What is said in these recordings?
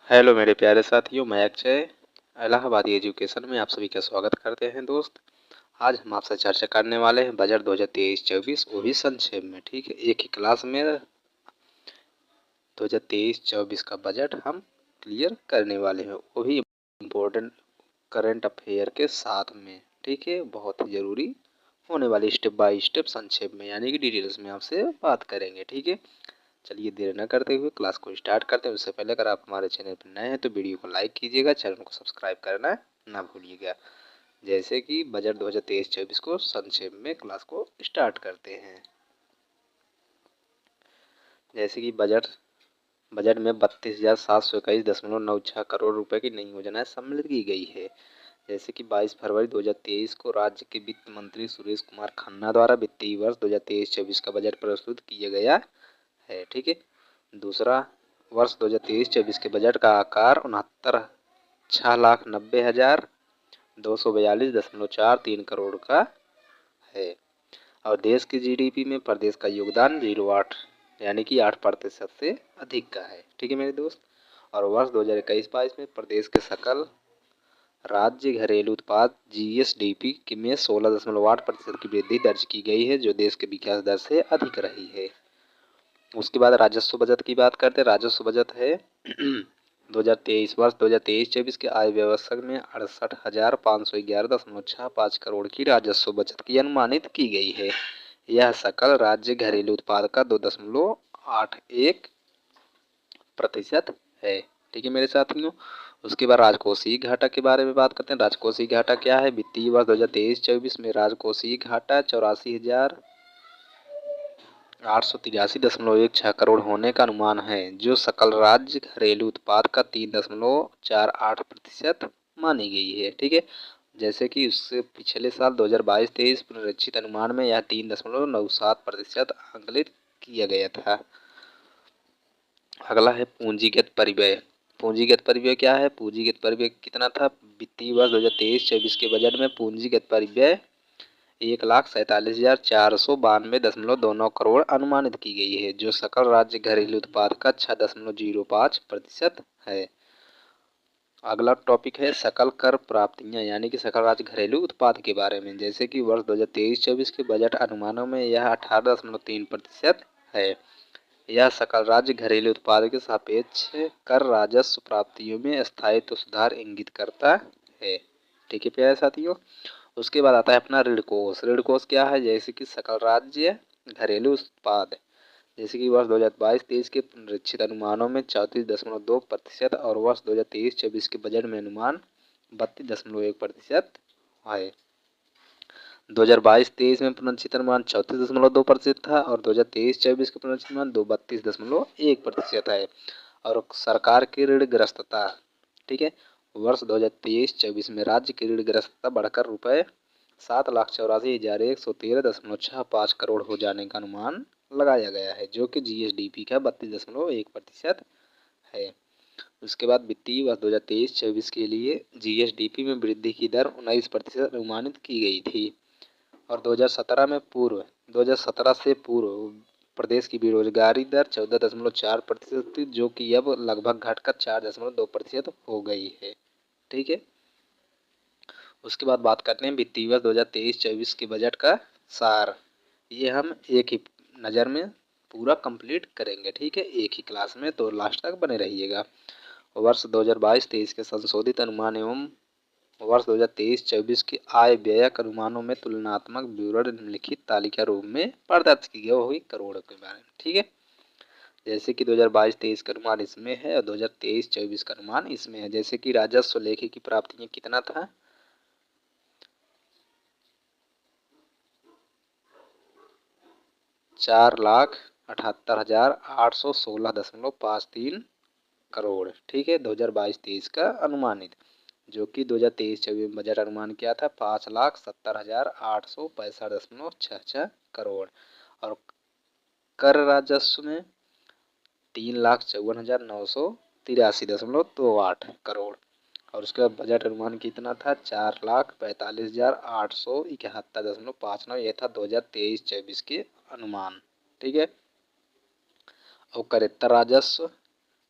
Hello मेरे प्यारे साथियों, मैं अक्षय इलाहाबादी एजुकेशन में आप सभी का स्वागत करते हैं। दोस्त, आज हम आपसे चर्चा करने वाले हैं बजट 2023-24, वो भी संक्षेप में। ठीक है, एक ही क्लास में 2023-24 का बजट हम क्लियर करने वाले हैं, वो भी इम्पोर्टेंट करंट अफेयर के साथ में। ठीक है, बहुत ही जरूरी होने वाली स्टेप बाय स्टेप संक्षेप में यानी कि डिटेल्स में आपसे बात करेंगे। ठीक है, चलिए देर न करते हुए क्लास को स्टार्ट करते हैं। उससे पहले अगर आप हमारे चैनल पर नए हैं तो वीडियो को लाइक कीजिएगा, चैनल को सब्सक्राइब करना ना भूलिएगा। जैसे कि बजट 2023-24 को संक्षेप में क्लास को स्टार्ट करते हैं। जैसे कि बजट में 32,721.96 करोड़ रुपए की नई योजनाएं सम्मिलित की गई है। जैसे कि 22 फरवरी 2023 को राज्य के वित्त मंत्री सुरेश कुमार खन्ना द्वारा वित्तीय वर्ष 2023-24 का बजट प्रस्तुत किया गया है। ठीक है, दूसरा, वर्ष 2023-24 के बजट का आकार 69,90,242.43 करोड़ का है और देश की जीडीपी में प्रदेश का योगदान 0.8 यानी कि 8% से अधिक का है। ठीक है मेरे दोस्त, और वर्ष 2021-22 में प्रदेश के सकल राज्य घरेलू उत्पाद जीएसडीपी में 16.8% की वृद्धि दर्ज की गई है, जो देश के विकास दर से अधिक रही है। उसके बाद राजस्व बजट की बात करते हैं। राजस्व बजट है 2023 वर्ष 2023-24 के आय व्यवस्था में 68,511.65 करोड़ की राजस्व बचत की अनुमानित की गई है। यह सकल राज्य घरेलू उत्पाद का 2.81% है। ठीक है मेरे साथियों, उसके बाद राजकोषीय घाटा के बारे में बात करते हैं। राजकोषीय घाटा क्या है? वित्तीय वर्ष 2023-24 में राजकोषीय घाटा 84,883.16 करोड़ होने का अनुमान है, जो सकल राज्य घरेलू उत्पाद का 3.48% मानी गई है। ठीक है, जैसे कि उससे पिछले साल 2022-23 पुनरीक्षित अनुमान में यह 3.97% आंकलित किया गया था। अगला है पूंजीगत परिव्यय। पूंजीगत परिव्यय क्या है? पूंजीगत परिव्यय कितना था? वित्तीय वर्ष 2023-24 के बजट में पूंजीगत परिव्यय 1,47,492.29 करोड़ अनुमानित की गई है, जो सकल राज्य घरेलू उत्पाद का 6.05% है। अगला टॉपिक है सकल कर प्राप्तियां यानी कि सकल राज्य घरेलू उत्पाद के बारे में। जैसे कि वर्ष 2023-24 के बजट अनुमानों में यह 18.3% है। यह सकल राज्य घरेलू उत्पाद के सापेक्ष कर राजस्व प्राप्तियों में स्थायित्व सुधार इंगित करता है। ठीक है प्यारे साथियों, उसके बाद आता है अपना ऋण कोष। ऋण कोष क्या है? जैसे कि सकल राज्य घरेलू उत्पाद, जैसे कि वर्ष 2022-23 के पुनरीक्षित अनुमानों में 34.2% और वर्ष 2023-24 के बजट में अनुमान 32.1% है। 2022-23 में पुनरीक्षित अनुमान 34.2% था और 2023-24 का पुनरीक्षित अनुमान 32.1% है। और सरकार की ऋण ग्रस्तता, ठीक है, वर्ष 2023-24 में राज्य की ऋण ग्रस्तता बढ़कर रुपए 7,84,113.65 करोड़ हो जाने का अनुमान लगाया गया है, जो कि जीएसडीपी का 32.1% है। उसके बाद वित्तीय वर्ष 2023-24 के लिए जीएसडीपी में वृद्धि की दर 19% अनुमानित की गई थी और 2017 से पूर्व प्रदेश की बेरोजगारी दर 14.4% थी, जो कि अब लगभग घटकर 4.2% हो गई है। ठीक है, उसके बाद बात करते हैं वित्तीय वर्ष 2023-24 के बजट का सार। ये हम एक ही नज़र में पूरा कंप्लीट करेंगे। ठीक है, एक ही क्लास में, तो लास्ट तक बने रहिएगा। वर्ष 2022-23 के संशोधित अनुमान एवं वर्ष 2023-24 के आय व्ययक अनुमानों में तुलनात्मक विवरण निम्नलिखित तालिका रूप में प्रदर्शित की गई करोड़ के बारे में। ठीक है, जैसे कि 2022-23 का अनुमान इसमें है और 2023-24 का अनुमान इसमें है। जैसे कि राजस्व लेखे की प्राप्तियां कितना था? 4,78,816.53 करोड़। ठीक है, 2022-23 का अनुमानित, जो कि 2023-24 में बजट अनुमान क्या था? 5,70,865.66 करोड़। और कर राजस्व में 3,54,983.28 करोड़। और उसका बजट अनुमान कितना था? 4,45,871.59। यह था 2023-24 के अनुमान। ठीक है, और करेक्टर राजस्व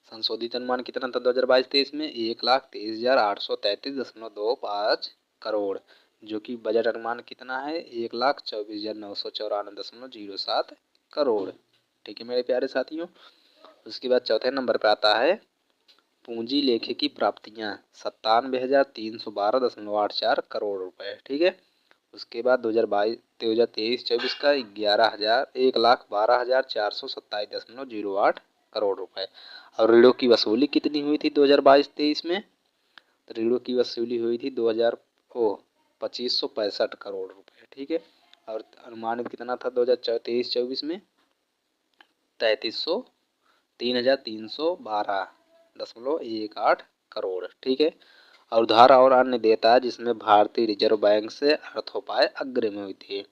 संशोधित अनुमान कितना था 2022-23 में? 1,23,833.25 करोड़, जो कि बजट अनुमान कितना है? 1,24,994.07 करोड़। ठीक है मेरे प्यारे साथियों। उसके बाद चौथे नंबर पर आता है पूंजी लेखे की प्राप्तियां 97,312.84 करोड़ रुपए। ठीक है। उसके बाद 2023-24 का 1,12,427.08 करोड़ रुपए। और ऋणों की वसूली कितनी हुई थी 2022-23 में? तो ऋणों की वसूली हुई थी 2565 करोड़ रुपए। ठीक है। और अनुमानित कितना था 2023-24 में? 3,312.18 करोड़। ठीक है। और उधार और अन्य देयता जिसमें भारतीय रिजर्व बैंक से अर्थोपाय अग्रिम हुई थी।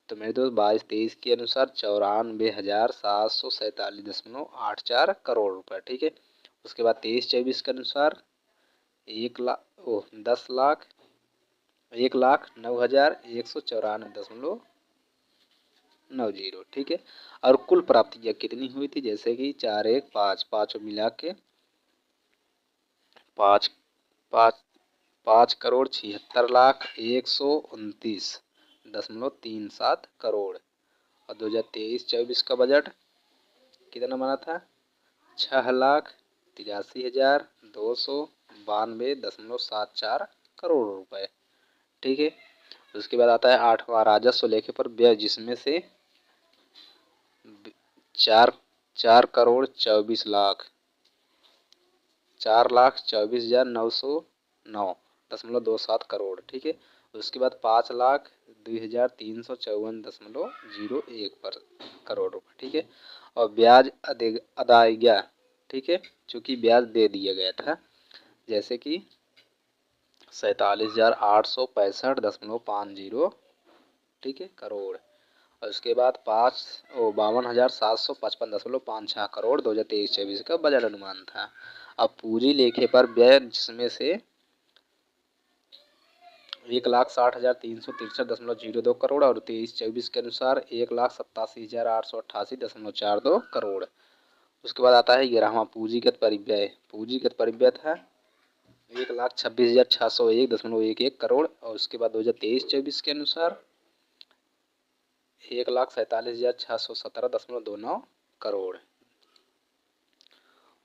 तो मेरे दोस्त 22-23 के अनुसार 94,747.84 करोड़ रुपए। ठीक है। उसके बाद 23-24 के अनुसार 1,09,194.90। ठीक है। और कुल प्राप्तियां कितनी हुई थी? जैसे कि 4,1,5 पाँचों मिला के 5,76,129.37 करोड़। और 2023-24 का बजट कितना बना था? 6,83,292.74 करोड़ रुपए। ठीक है। उसके बाद आता है 8वां राजस्व लेखे पर व्यय, जिसमें से 4,24,909.27 करोड़। ठीक है। उसके बाद 5,02,354.01 करोड़ रुपए। ठीक है। और ब्याज अदायगियाँ, ठीक है, चूँकि ब्याज दे दिया गया था, जैसे कि 47,865.50, ठीक है, करोड़। और उसके बाद 52,755.56 करोड़ 2023-24 का बजट अनुमान था। अब पूंजी लेखे पर व्यय, जिसमें से 1,60,363.02 करोड़ और 23-24 के अनुसार 1,87,888.42 करोड़। उसके बाद आता है 11वां पूंजीगत परिव्यय। पूंजीगत परिव्यय था 1,26,601.11 करोड़। और उसके बाद 2023-24 के अनुसार 1,47,617.29 करोड़।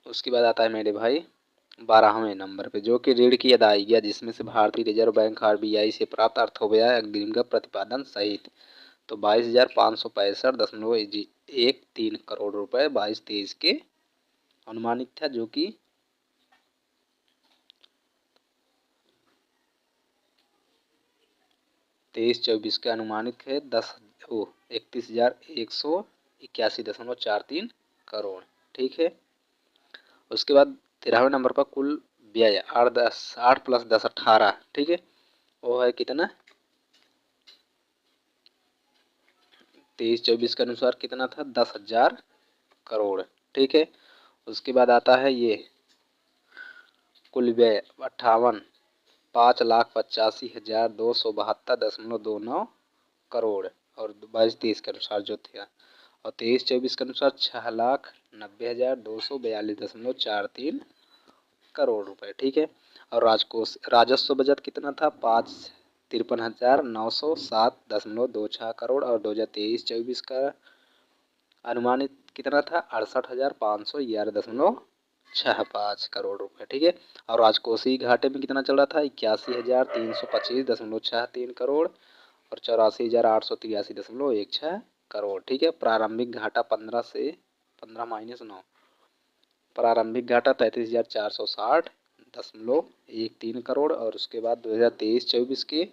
उसके बाद आता है मेरे भाई 12वें नंबर पे, जो कि ऋण की अदायगियाँ, जिसमें से भारतीय रिजर्व बैंक आरबीआई से प्राप्त अर्थोपय अग्रिम का प्रतिपादन सहित। तो 22,565.13 करोड़ रुपए 22-23 के अनुमानित था, जो कि 23-24 के अनुमानित है 31,181.43 करोड़। ठीक है। उसके बाद 13वें नंबर पर कुल व्यय 8 + 10 18, ठीक है, वो है कितना? 23-24 के अनुसार कितना था? 10,000 करोड़। ठीक है। उसके बाद आता है ये कुल व्यय 5,85,272.29 करोड़ और 22-23 के अनुसार जो थे। और 23-24 के अनुसार 6,90,242.43 करोड़ रुपए। ठीक है। और राजस्व बजट कितना था? 5,53,907.26 करोड़ और 2023-24 का अनुमानित कितना था? 68,511.65 करोड़ रुपए। ठीक है। और राजकोषीय घाटे में कितना चल रहा था? 81,325.63 करोड़ और 84,883.16 करोड़। ठीक है। प्रारंभिक घाटा 15 प्रारंभिक घाटा 33,460.13 करोड़ और उसके बाद 2023-24 की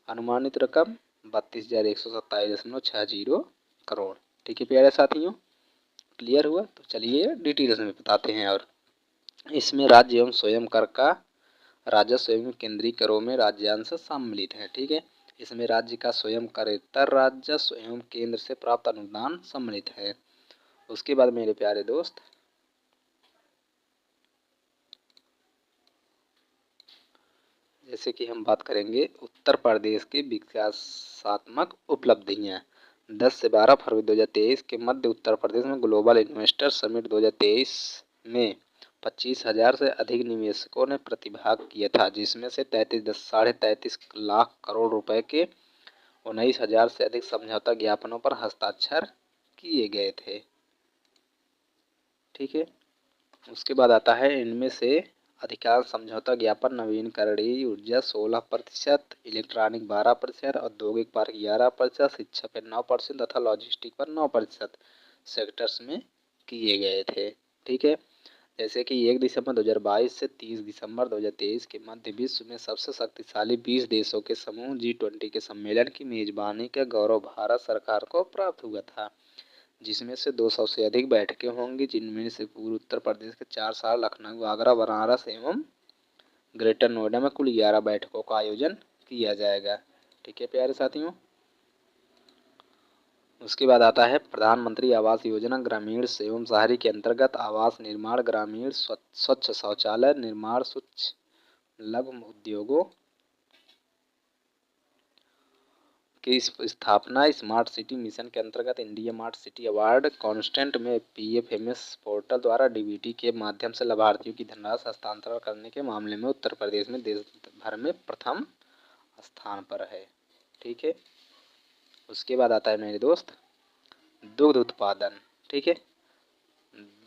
अनुमानित रकम 32,127.60 करोड़। ठीक है प्यारे साथियों, क्लियर हुआ? तो चलिए डिटेल्स में बताते हैं। और इसमें राज्य एवं स्वयं कर का राजस्व एवं केंद्रीय करों में राज्यांश सम्मिलित है। ठीक है। इसमें राज्य का स्वयं करेतर राजस्व एवं केंद्र से प्राप्त अनुदान सम्मिलित है। उसके बाद मेरे प्यारे दोस्त, जैसे कि हम बात करेंगे उत्तर प्रदेश की विकासात्मक उपलब्धियां। 10 से 12 फरवरी 2023 के मध्य उत्तर प्रदेश में ग्लोबल इन्वेस्टर समिट 2023 में 25,000 से अधिक निवेशकों ने प्रतिभाग किया था, जिसमें से 33 लाख करोड़ रुपए के 19,000 से अधिक समझौता ज्ञापनों पर हस्ताक्षर किए गए थे। ठीक है, उसके बाद आता है इनमें से अधिकांश समझौता ज्ञापन नवीकरणीय ऊर्जा 16%, इलेक्ट्रॉनिक 12%, औद्योगिक पार्क 11%, शिक्षा पर 9% तथा लॉजिस्टिक पर 9% सेक्टर्स में किए गए थे। ठीक है, जैसे कि 1 दिसंबर 2022 से 30 दिसंबर 2023 के मध्य विश्व में सबसे शक्तिशाली 20 देशों के समूह G20 के सम्मेलन की मेजबानी का गौरव भारत सरकार को प्राप्त हुआ था, जिसमें से 200 से अधिक बैठकें होंगी, जिनमें से पूर्व उत्तर प्रदेश के 4 शहर लखनऊ, आगरा, बनारस एवं ग्रेटर नोएडा में कुल 11 बैठकों का आयोजन किया जाएगा। ठीक है प्यारे साथियों, उसके बाद आता है प्रधानमंत्री आवास योजना ग्रामीण एवं शहरी के अंतर्गत आवास निर्माण, ग्रामीण स्वच्छ शौचालय निर्माण, सूक्ष्म लघु उद्योगों की स्थापना, स्मार्ट सिटी मिशन के अंतर्गत India smart city award constant में PFMS पोर्टल द्वारा DBT के माध्यम से लाभार्थियों की धनराशि हस्तांतरण करने के मामले में उत्तर प्रदेश में देश भर में प्रथम स्थान पर है। ठीक है, उसके बाद आता है मेरे दोस्त दुग्ध उत्पादन। ठीक है,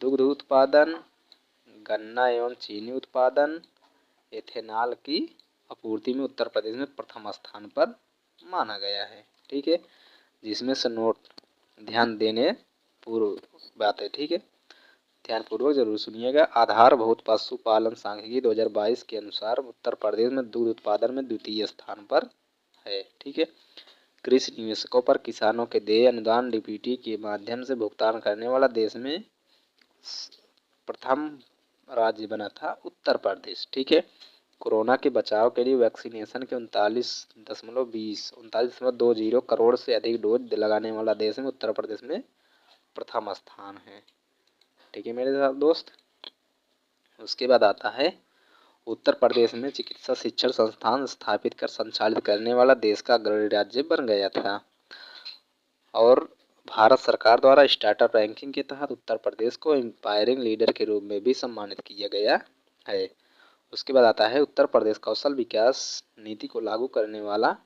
दुग्ध उत्पादन, गन्ना एवं चीनी उत्पादन, एथेनॉल की आपूर्ति में उत्तर प्रदेश में प्रथम स्थान पर माना गया है। ठीक है, जिसमें से नोट ध्यान देने पूर्व बात है। ठीक है, ध्यानपूर्वक जरूर सुनिएगा। आधारभूत पशुपालन सांख्यिकी 2022 के अनुसार उत्तर प्रदेश में दूध उत्पादन में द्वितीय स्थान पर है। ठीक है, कृषि निवेशकों पर किसानों के देय अनुदान DBT के माध्यम से भुगतान करने वाला देश में प्रथम राज्य बना था उत्तर प्रदेश। ठीक है, कोरोना के बचाव के लिए वैक्सीनेशन के 39.20 करोड़ से अधिक डोज लगाने वाला देश में उत्तर प्रदेश में प्रथम स्थान है। ठीक है मेरे दोस्त, उसके बाद आता है उत्तर प्रदेश में चिकित्सा शिक्षण संस्थान स्थापित कर संचालित करने वाला देश का अग्रणी राज्य बन गया था, और भारत सरकार द्वारा स्टार्टअप रैंकिंग के तहत उत्तर प्रदेश को इंस्पायरिंग लीडर के रूप में भी सम्मानित किया गया है। उसके बाद आता है उत्तर प्रदेश कौशल विकास नीति को लागू करने वाला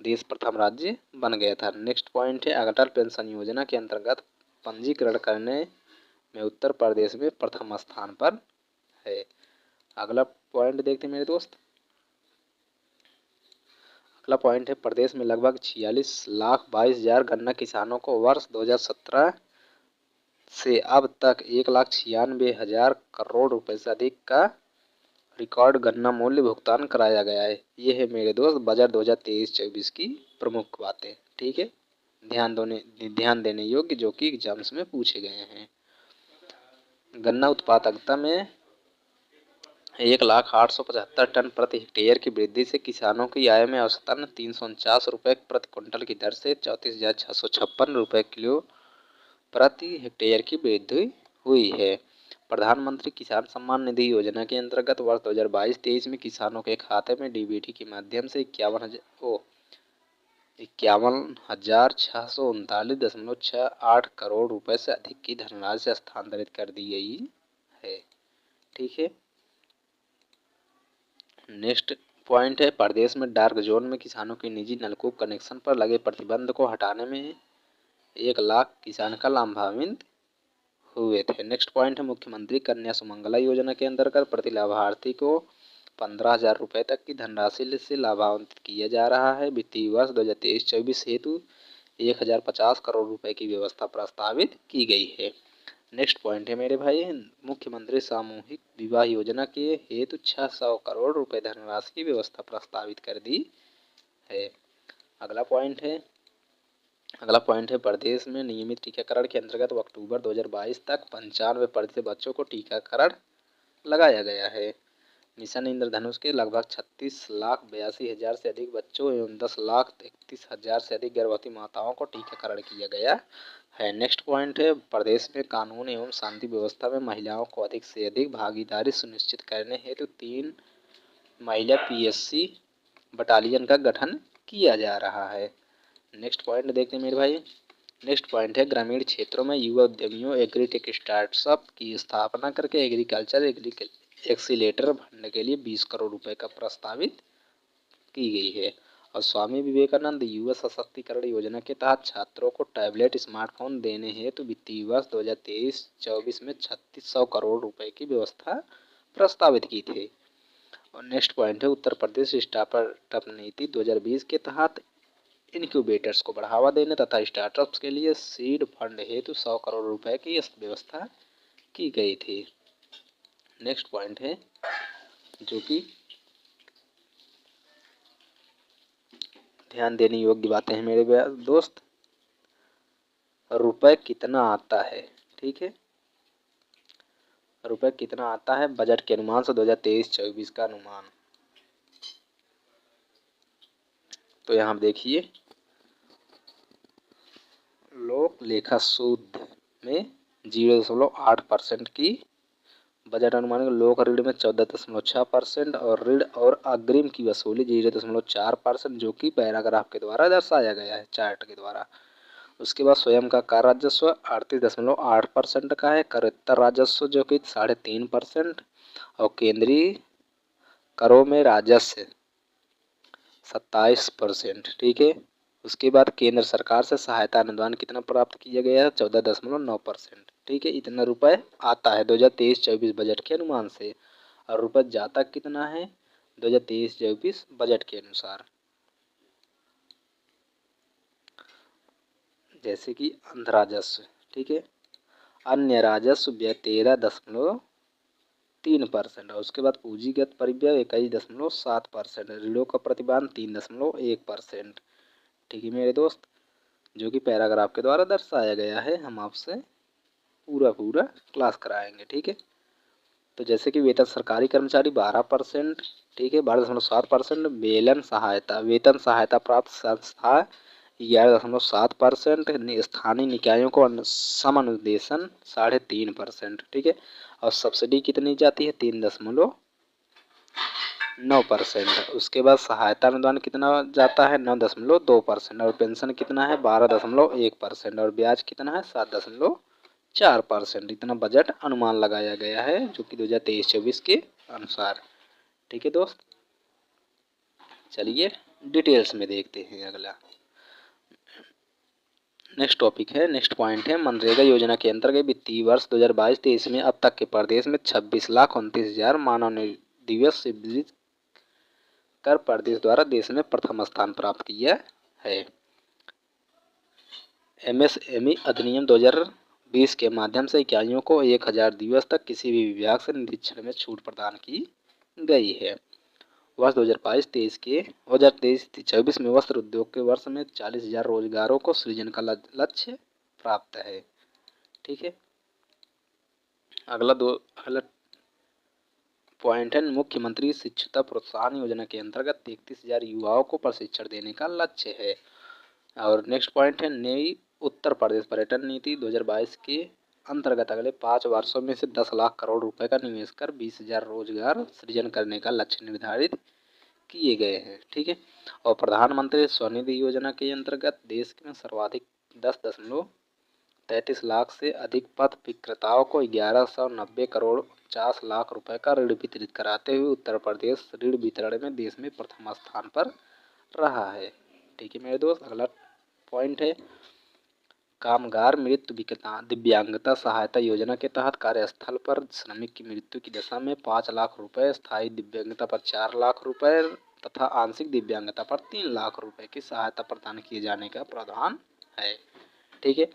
देश प्रथम राज्य बन गया था। नेक्स्ट पॉइंट है अटल पेंशन योजना के अंतर्गत पंजीकरण करने में उत्तर प्रदेश में प्रथम स्थान पर है। अगला पॉइंट देखते हैं मेरे दोस्त। अगला पॉइंट है प्रदेश में लगभग 46,22,000 गन्ना किसानों को वर्ष 2017 से अब तक 1,96,000 करोड़ रुपए से अधिक का रिकॉर्ड गन्ना मूल्य भुगतान कराया गया है। ये है मेरे दोस्त बजट 2023-24 की प्रमुख बातें। ठीक है, ध्यान देने योग्य जो कि एग्जाम्स में पूछे गए हैं। गन्ना उत्पादकता में 1,08,75 टन प्रति हेक्टेयर की वृद्धि से किसानों की आय में औसतन 349 रुपये प्रति क्विंटल की दर से 34,656 रुपये किलो प्रति हेक्टेयर की वृद्धि हुई है। प्रधानमंत्री किसान सम्मान निधि योजना के अंतर्गत वर्ष 2022-23 में किसानों के खाते में DBT के माध्यम से 51,639.68 करोड़ रुपए से अधिक की धनराशि हस्तांतरित कर दी गई है। ठीक है, नेक्स्ट पॉइंट है प्रदेश में डार्क जोन में किसानों के निजी नलकूप कनेक्शन पर लगे प्रतिबंध को हटाने में 1 लाख किसान का लाभान्वित हुए थे। नेक्स्ट पॉइंट है मुख्यमंत्री कन्या सुमंगला योजना के अंतर्गत प्रति लाभार्थी को 15,000 रुपये तक की धनराशि से लाभान्वित किया जा रहा है। वित्तीय वर्ष 2023-24 हेतु 1,050 करोड़ रुपए की व्यवस्था प्रस्तावित की गई है। नेक्स्ट पॉइंट है मेरे भाई मुख्यमंत्री सामूहिक विवाह योजना के हेतु 600 करोड़ रुपए धनराशि की व्यवस्था प्रस्तावित कर दी है। अगला पॉइंट है प्रदेश में नियमित टीकाकरण के अंतर्गत अक्टूबर 2022 तक 95% बच्चों को टीकाकरण लगाया गया है। मिशन इंद्रधनुष के लगभग 36,82,000 से अधिक बच्चों एवं 10,31,000 से अधिक गर्भवती माताओं को टीकाकरण किया गया है। नेक्स्ट पॉइंट है प्रदेश में कानून एवं शांति व्यवस्था में महिलाओं को अधिक से अधिक भागीदारी सुनिश्चित करने हेतु 3 महिला PSC बटालियन का गठन किया जा रहा है। नेक्स्ट पॉइंट देखते हैं मेरे भाई नेक्स्ट पॉइंट है ग्रामीण क्षेत्रों में युवा उद्यमियों एग्रीटेक स्टार्टअप की स्थापना करके एग्रीकल्चर एक्सीलेटर फंड के लिए 20 करोड़ रुपए का प्रस्तावित की गई है। और स्वामी विवेकानंद युवा सशक्तिकरण योजना के तहत छात्रों को टैबलेट स्मार्टफोन देने हेतु वित्तीय वर्ष 2023-24 में 3600 करोड़ रुपए की व्यवस्था प्रस्तावित की थी। और नेक्स्ट पॉइंट है उत्तर प्रदेश स्टार्टअप नीति 2020 के तहत इनक्यूबेटर्स को बढ़ावा देने तथा स्टार्टअप्स के लिए सीड फंड हेतु 100 करोड़ रुपए की व्यवस्था की गई थी। नेक्स्ट पॉइंट है जो कि ध्यान देने योग्य बातें हैं मेरे दोस्त, रुपए कितना आता है, ठीक है, रुपए कितना आता है बजट के अनुमान से 2023-24 का अनुमान। तो यहाँ देखिए लोक लेखा शोध में 0.8% की बजट अनुमान। लोक ऋण में 14.6% और ऋण और अग्रिम की वसूली 0.4%, जो कि पैराग्राफ के द्वारा दर्शाया गया है चार्ट के द्वारा। उसके बाद स्वयं का कर राजस्व 38.8% का है। करेत्तर राजस्व जो कि 3.5%, और केंद्रीय करों में राजस्व 27%, ठीक है। उसके बाद केंद्र सरकार से सहायता अनुदान कितना प्राप्त किया गया है 14.9%, ठीक है। इतना रुपए आता है 2023-24 बजट के अनुमान से। और रुपए जाता कितना है 2023-24 बजट के अनुसार, जैसे कि अन्य राजस्व, ठीक है। अन्य राजस्व व्यय 13.3%, और उसके बाद पूंजीगत परिव्यय 21.7%, ऋणों का प्रतिपादन 3.1%, ठीक है मेरे दोस्त, जो कि पैराग्राफ के द्वारा दर्शाया गया है। हम आपसे पूरा क्लास कराएंगे, ठीक है। तो जैसे कि वेतन सरकारी कर्मचारी 12%, ठीक है, 12.7%। वेतन सहायता प्राप्त संस्था 11.7%। स्थानीय निकायों को समनुदेशन 3.5%, ठीक है। और सब्सिडी कितनी जाती है 3.9%। उसके बाद सहायता अनुदान कितना जाता है 9.2%, और पेंशन कितना है 12.1%, और ब्याज कितना है 7.4%। इतना बजट अनुमान लगाया गया है जो कि 2023-24 के अनुसार, ठीक है दोस्त। चलिए डिटेल्स में देखते हैं अगला। नेक्स्ट टॉपिक है, नेक्स्ट पॉइंट है मनरेगा योजना के अंतर्गत वित्तीय वर्ष 2022-23 में अब तक के प्रदेश में 26,29,000 मानव दिवस से विजिट कर प्रदेश द्वारा देश में प्रथम स्थान प्राप्त किया है। एमएसएमई अधिनियम 2020 के माध्यम से इकाइयों को 1000 दिवस तक किसी भी विभाग से निरीक्षण में छूट प्रदान की गई है। वर्ष 2023-24 में वस्त्र उद्योग के वर्ष में 40,000 रोजगारों को सृजन का लक्ष्य प्राप्त है, ठीक है। अगला पॉइंट है मुख्यमंत्री शिक्षुता प्रोत्साहन योजना के अंतर्गत 33,000 युवाओं को प्रशिक्षण देने का लक्ष्य है। और नेक्स्ट पॉइंट है नई उत्तर प्रदेश पर्यटन नीति 2022 के अंतर्गत अगले 5 वर्षों में से 10 लाख करोड़ रुपए का निवेश कर 20,000 रोजगार सृजन करने का लक्ष्य निर्धारित किए गए हैं, ठीक है। और प्रधानमंत्री स्वनिधि योजना के अंतर्गत देश में सर्वाधिक 10.33 लाख से अधिक पथ विक्रेताओं को 1190 करोड़ 50 लाख रुपए का ऋण वितरित कराते हुए उत्तर प्रदेश ऋण वितरण में देश में प्रथम स्थान पर रहा है, ठीक है मेरे दोस्त। अगला पॉइंट है कामगार मृत्यु दिव्यांगता सहायता योजना के तहत कार्यस्थल पर श्रमिक की मृत्यु की दशा में 5 लाख रुपए, स्थायी दिव्यांगता पर 4 लाख रुपए तथा आंशिक दिव्यांगता पर 3 लाख रुपए की सहायता प्रदान किए जाने का प्रावधान है, ठीक है।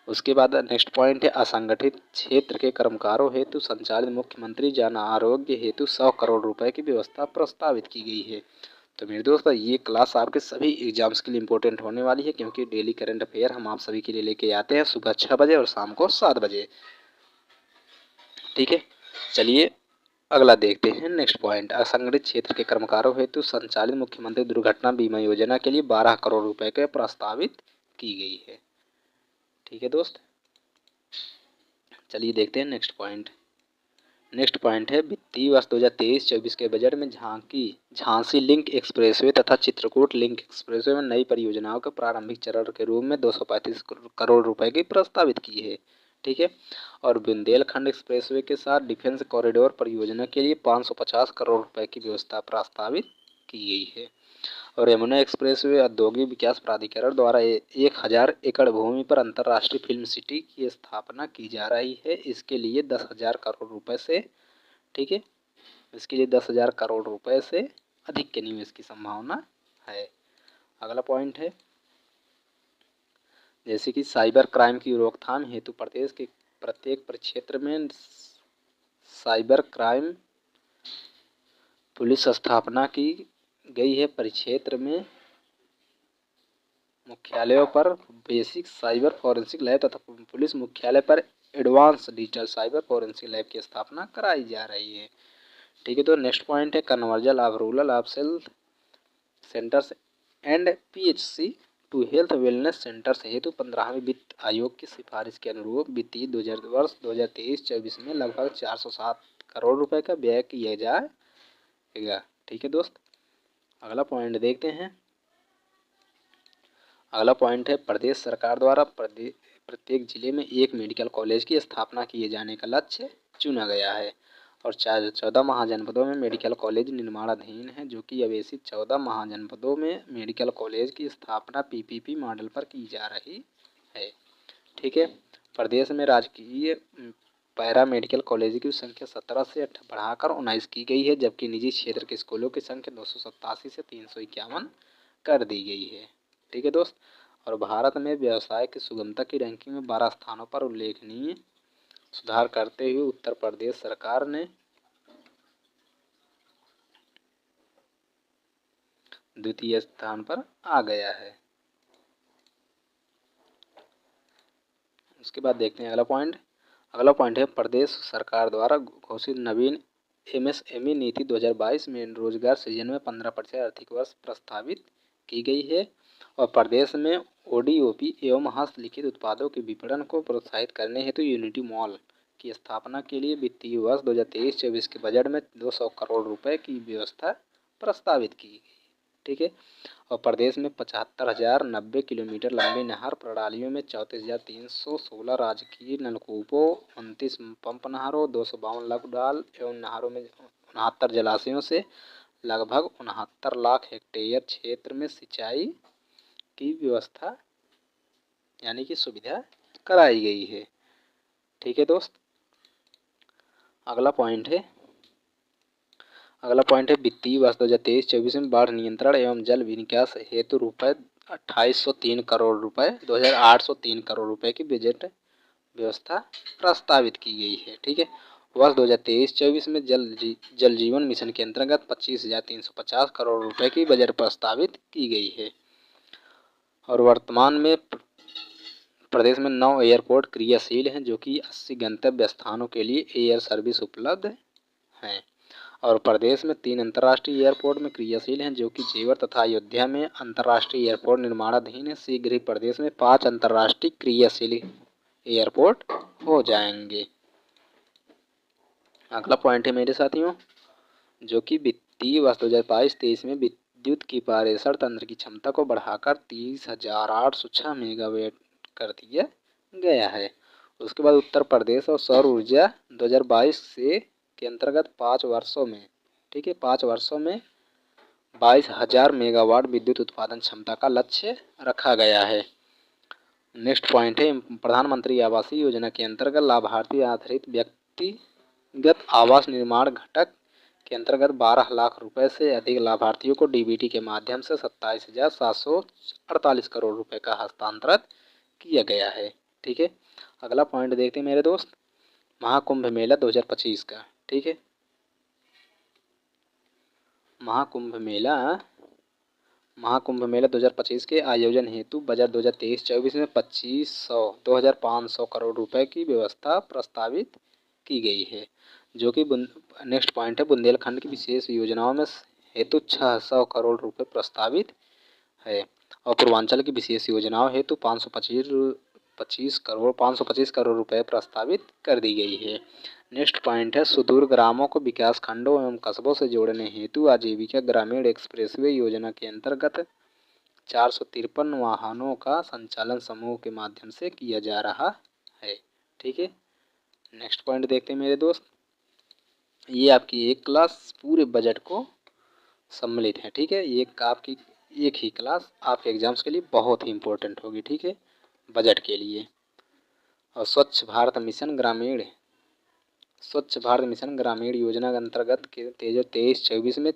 उसके बाद नेक्स्ट पॉइंट है असंगठित क्षेत्र के कर्मकारों हेतु संचालित मुख्यमंत्री जन आरोग्य हेतु 100 करोड़ रुपए की व्यवस्था प्रस्तावित की गई है। तो मेरे दोस्तों ये क्लास आपके सभी एग्जाम्स के लिए इम्पोर्टेंट होने वाली है, क्योंकि डेली करंट अफेयर हम आप सभी के लिए लेके आते हैं सुबह 6 बजे और शाम को 7 बजे, ठीक है। चलिए अगला देखते हैं नेक्स्ट पॉइंट असंगठित क्षेत्र के कर्मकारों हेतु संचालित मुख्यमंत्री दुर्घटना बीमा योजना के लिए 12 करोड़ रुपए के प्रस्तावित की गई है, ठीक है दोस्त। चलिए देखते हैं नेक्स्ट पॉइंट। नेक्स्ट पॉइंट है वित्तीय वर्ष 2023-24 के बजट में झांसी लिंक एक्सप्रेसवे तथा चित्रकूट लिंक एक्सप्रेसवे में नई परियोजनाओं के प्रारंभिक चरण के रूप में 235 करोड़ रुपए की प्रस्तावित की है। ठीक है। और बुंदेलखंड एक्सप्रेसवे के साथ डिफेंस कॉरिडोर परियोजना के लिए 550 करोड़ रुपए की व्यवस्था प्रस्तावित की गई है। और यमुना एक्सप्रेसवे औद्योगिक विकास प्राधिकरण द्वारा 1000 एकड़ भूमि पर अंतर्राष्ट्रीय फिल्म सिटी की स्थापना की जा रही है। इसके लिए 10,000 करोड़ रुपए से, ठीक है, इसके लिए 10,000 करोड़ रुपए से अधिक के निवेश की संभावना है। अगला पॉइंट है जैसे कि साइबर क्राइम की रोकथाम हेतु प्रदेश के प्रत्येक परिक्षेत्र में साइबर क्राइम पुलिस स्थापना की गई है। परिक्षेत्र में मुख्यालयों पर बेसिक साइबर फॉरेंसिक लैब तथा पुलिस मुख्यालय पर advance digital cyber forensic lab की स्थापना कराई जा रही है। ठीक है। तो नेक्स्ट पॉइंट है conversion of rural of health centers and PHC to health wellness centers हेतु 15वें वित्त आयोग की सिफारिश के अनुरूप वित्तीय वर्ष 2023-24 में लगभग 407 करोड़ रुपए का व्यय किया जाएगा। ठीक है दोस्त। अगला पॉइंट देखते हैं। अगला पॉइंट है प्रदेश सरकार द्वारा प्रत्येक जिले में एक मेडिकल कॉलेज की स्थापना किए जाने का लक्ष्य चुना गया है। और 14 महाजनपदों में मेडिकल कॉलेज निर्माणाधीन है, जो कि अवेशित 14 महाजनपदों में मेडिकल कॉलेज की स्थापना पीपीपी मॉडल पर की जा रही है। ठीक है। प्रदेश में राजकीय पैरा मेडिकल कॉलेज की संख्या 17 से बढ़ाकर 19 की गई है, जबकि निजी क्षेत्र के स्कूलों की संख्या 287 से 351 कर दी गई है। ठीक है दोस्त। और भारत में व्यवसाय की सुगमता की रैंकिंग में 12 स्थानों पर उल्लेखनीय सुधार करते हुए उत्तर प्रदेश सरकार ने द्वितीय स्थान पर आ गया है। उसके बाद देखते हैं अगला पॉइंट है प्रदेश सरकार द्वारा घोषित नवीन एमएसएमई नीति 2022 में रोजगार सृजन में 15% आर्थिक वर्ष प्रस्तावित की गई है। और प्रदेश में ओडीओपी एवं हस्तलिखित उत्पादों के विपणन को प्रोत्साहित करने हेतु यूनिटी मॉल की स्थापना के लिए वित्तीय वर्ष 2023-24 के बजट में 200 करोड़ रुपए की व्यवस्था प्रस्तावित की गई। ठीक है। और प्रदेश में 75,090 किलोमीटर लंबी नहर प्रणालियों में 34,316 राजकीय नलकूपों, 29 पंप नहरों, 252 लघु डाल एवं नहरों में 69 जलाशयों से लगभग 69 लाख हेक्टेयर क्षेत्र में सिंचाई की व्यवस्था यानी कि सुविधा कराई गई है। ठीक है दोस्त। अगला पॉइंट है वित्तीय वर्ष 2023-24 में बाढ़ नियंत्रण एवं जल विकास हेतु रुपए 2803 करोड़ रुपए 2803 करोड़ रुपए की बजट व्यवस्था प्रस्तावित की गई है। ठीक है। वर्ष 2023-24 में जल जीवन मिशन के अंतर्गत 25,350 करोड़ रुपए की बजट प्रस्तावित की गई है। और वर्तमान में प्रदेश में 9 एयरपोर्ट क्रियाशील हैं, जो कि 80 गंतव्य स्थानों के लिए एयर सर्विस उपलब्ध हैं। और प्रदेश में 3 अंतर्राष्ट्रीय एयरपोर्ट में क्रियाशील हैं, जो कि जेवर तथा अयोध्या में अंतर्राष्ट्रीय एयरपोर्ट निर्माणाधीन है। शीघ्र ही प्रदेश में 5 अंतर्राष्ट्रीय क्रियाशील एयरपोर्ट हो जाएंगे। अगला पॉइंट है मेरे साथियों, जो कि वित्तीय वर्ष 2022-23 में विद्युत की पारेषण तंत्र की क्षमता को बढ़ाकर 30,806 मेगावाट कर दिया गया है। उसके बाद उत्तर प्रदेश और सौर ऊर्जा 2022 से के अंतर्गत 5 वर्षों में, ठीक है, 5 वर्षों में 22,000 मेगावाट विद्युत उत्पादन क्षमता का लक्ष्य रखा गया है। नेक्स्ट पॉइंट है प्रधानमंत्री आवास योजना के अंतर्गत लाभार्थी आधारित व्यक्तिगत आवास निर्माण घटक के अंतर्गत 12 लाख रुपए से अधिक लाभार्थियों को डीबीटी के माध्यम से 27,748 करोड़ रुपए का हस्तांतरित किया गया है। ठीक है। अगला पॉइंट देखते हैं मेरे दोस्त, महाकुंभ मेला 2025 का। ठीक है। महाकुंभ मेला 2025 के आयोजन हेतु बजट 2023-24 में 2,500 करोड़ रुपए की व्यवस्था प्रस्तावित की गई है, जो कि नेक्स्ट पॉइंट है बुंदेलखंड की विशेष योजनाओं में हेतु 600 करोड़ रुपए प्रस्तावित है। और पूर्वांचल की विशेष योजनाओं हेतु 525 525 करोड़ रुपए प्रस्तावित कर दी गई है। नेक्स्ट पॉइंट है सुदूर ग्रामों को विकास खंडों एवं कस्बों से जोड़ने हेतु आजीविका ग्रामीण एक्सप्रेसवे योजना के अंतर्गत 453 वाहनों का संचालन समूह के माध्यम से किया जा रहा है। ठीक है, नेक्स्ट पॉइंट देखते हैं मेरे दोस्त। ये आपकी एक क्लास पूरे बजट को सम्मिलित है। ठीक है, ये आपकी एक ही क्लास आपके एग्जाम्स के लिए बहुत ही इम्पोर्टेंट होगी। ठीक है, बजट के लिए। और स्वच्छ भारत मिशन ग्रामीण योजना के अंतर्गत के 23-24 में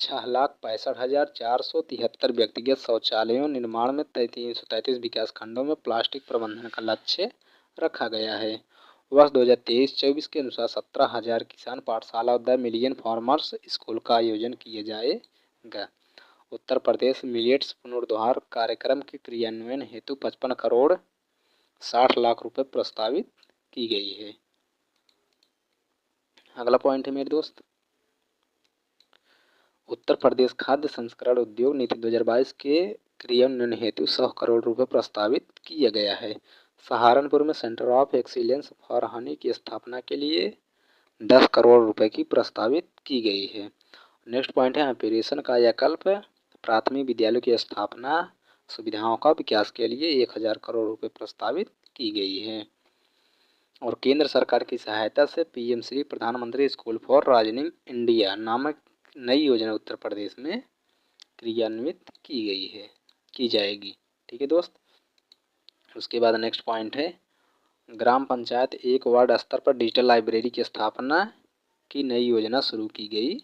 6,65,473 व्यक्तिगत शौचालयों निर्माण में 333 विकास खंडों में प्लास्टिक प्रबंधन का लक्ष्य रखा गया है। वर्ष 2023-24 के अनुसार 17,000 किसान पाठशाला और 10 मिलियन फार्मर्स स्कूल का आयोजन किया जाएगा। उत्तर प्रदेश मिलेट्स पुनरुद्धार कार्यक्रम के क्रियान्वयन हेतु 55 करोड़ 60 लाख रुपए प्रस्तावित की गई है। अगला पॉइंट है मेरे दोस्त, उत्तर प्रदेश खाद्य संस्करण उद्योग नीति 2022 के क्रियान्वयन हेतु 100 करोड़ रुपए प्रस्तावित किया गया है। सहारनपुर में centre of excellence for Honey की स्थापना के लिए 10 करोड़ रुपए की प्रस्तावित की गई है। नेक्स्ट पॉइंट है ऑपरेशन कायाकल्प प्राथमिक विद्यालयों की स्थापना सुविधाओं का विकास के लिए 1000 करोड़ रुपए प्रस्तावित की गई है। और केंद्र सरकार की सहायता से पीएम श्री प्रधानमंत्री स्कूल फॉर राइजिंग इंडिया नामक नई योजना उत्तर प्रदेश में क्रियान्वित की जाएगी। ठीक है दोस्त। उसके बाद नेक्स्ट पॉइंट है ग्राम पंचायत एक वार्ड स्तर पर डिजिटल लाइब्रेरी की स्थापना की नई योजना शुरू की गई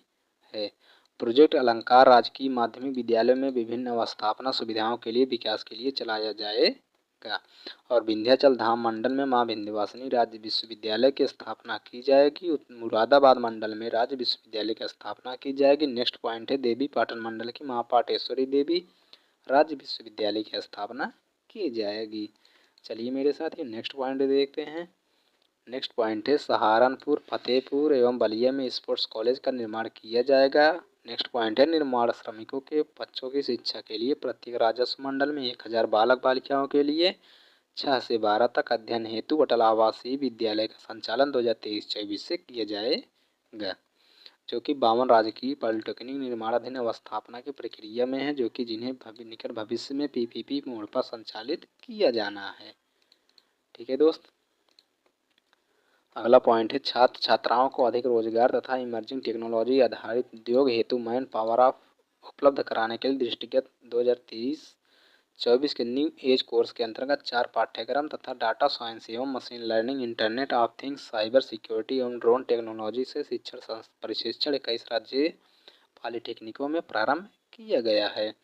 है। प्रोजेक्ट अलंकार राजकीय माध्यमिक विद्यालय में विभिन्न अवस्थापना सुविधाओं के लिए विकास के लिए चलाया जाएगा। और विंध्याचल धाम मंडल में मां विंध्यवासिनी राज्य विश्वविद्यालय की स्थापना की जाएगी। मुरादाबाद मंडल में राज्य विश्वविद्यालय की स्थापना की जाएगी। नेक्स्ट पॉइंट है देवी पाटन मंडल की मां पाटेश्वरी देवी राज्य विश्वविद्यालय की स्थापना की जाएगी। चलिए मेरे साथ ही नेक्स्ट पॉइंट देखते हैं। नेक्स्ट पॉइंट है सहारनपुर फतेहपुर एवं बलिया में स्पोर्ट्स कॉलेज का निर्माण किया जाएगा। नेक्स्ट पॉइंट है निर्माण श्रमिकों के बच्चों की शिक्षा के लिए प्रत्येक राजस्व मंडल में 1000 बालक बालिकाओं के लिए 6 से 12 तक अध्ययन हेतु अटल आवासीय विद्यालय का संचालन 2023-24 से किया जाएगा, जो कि 52 राजकीय पॉलिटेक्निक निर्माणाधीन अवस्थापना की प्रक्रिया में है, जो कि जिन्हें निकट भविष्य में पीपीपी मोड पर संचालित किया जाना है। ठीक है दोस्त। अगला पॉइंट है छात्र छात्राओं को अधिक रोजगार तथा इमर्जिंग टेक्नोलॉजी आधारित उद्योग हेतु मैन पावर उपलब्ध कराने के लिए दृष्टिगत 2023-24 के न्यू एज कोर्स के अंतर्गत 4 पाठ्यक्रम तथा डाटा साइंस एवं machine learning, internet of things, cyber security एवं ड्रोन टेक्नोलॉजी से प्रशिक्षण 21 राज्य पॉलिटेक्निकों में प्रारंभ किया गया है।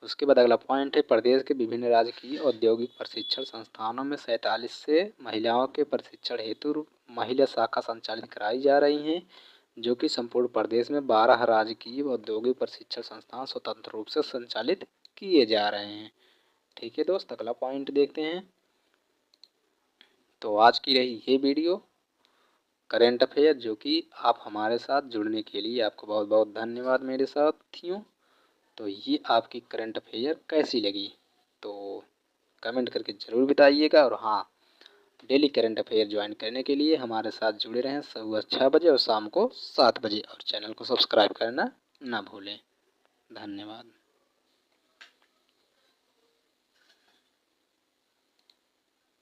उसके बाद अगला पॉइंट है प्रदेश के विभिन्न राजकीय औद्योगिक प्रशिक्षण संस्थानों में 47 से महिलाओं के प्रशिक्षण हेतु महिला शाखा संचालित कराई जा रही हैं, जो कि संपूर्ण प्रदेश में 12 राजकीय औद्योगिक प्रशिक्षण संस्थान स्वतंत्र रूप से संचालित किए जा रहे हैं। ठीक है दोस्त। अगला पॉइंट देखते हैं। तो आज की रही ये वीडियो करेंट अफेयर, जो कि आप हमारे साथ जुड़ने के लिए आपको बहुत बहुत धन्यवाद मेरे साथियों। तो ये आपकी करंट अफेयर कैसी लगी तो कमेंट करके ज़रूर बताइएगा। और हाँ, डेली करंट अफेयर ज्वाइन करने के लिए हमारे साथ जुड़े रहें सुबह 6 बजे और शाम को 7 बजे, और चैनल को सब्सक्राइब करना ना भूलें। धन्यवाद।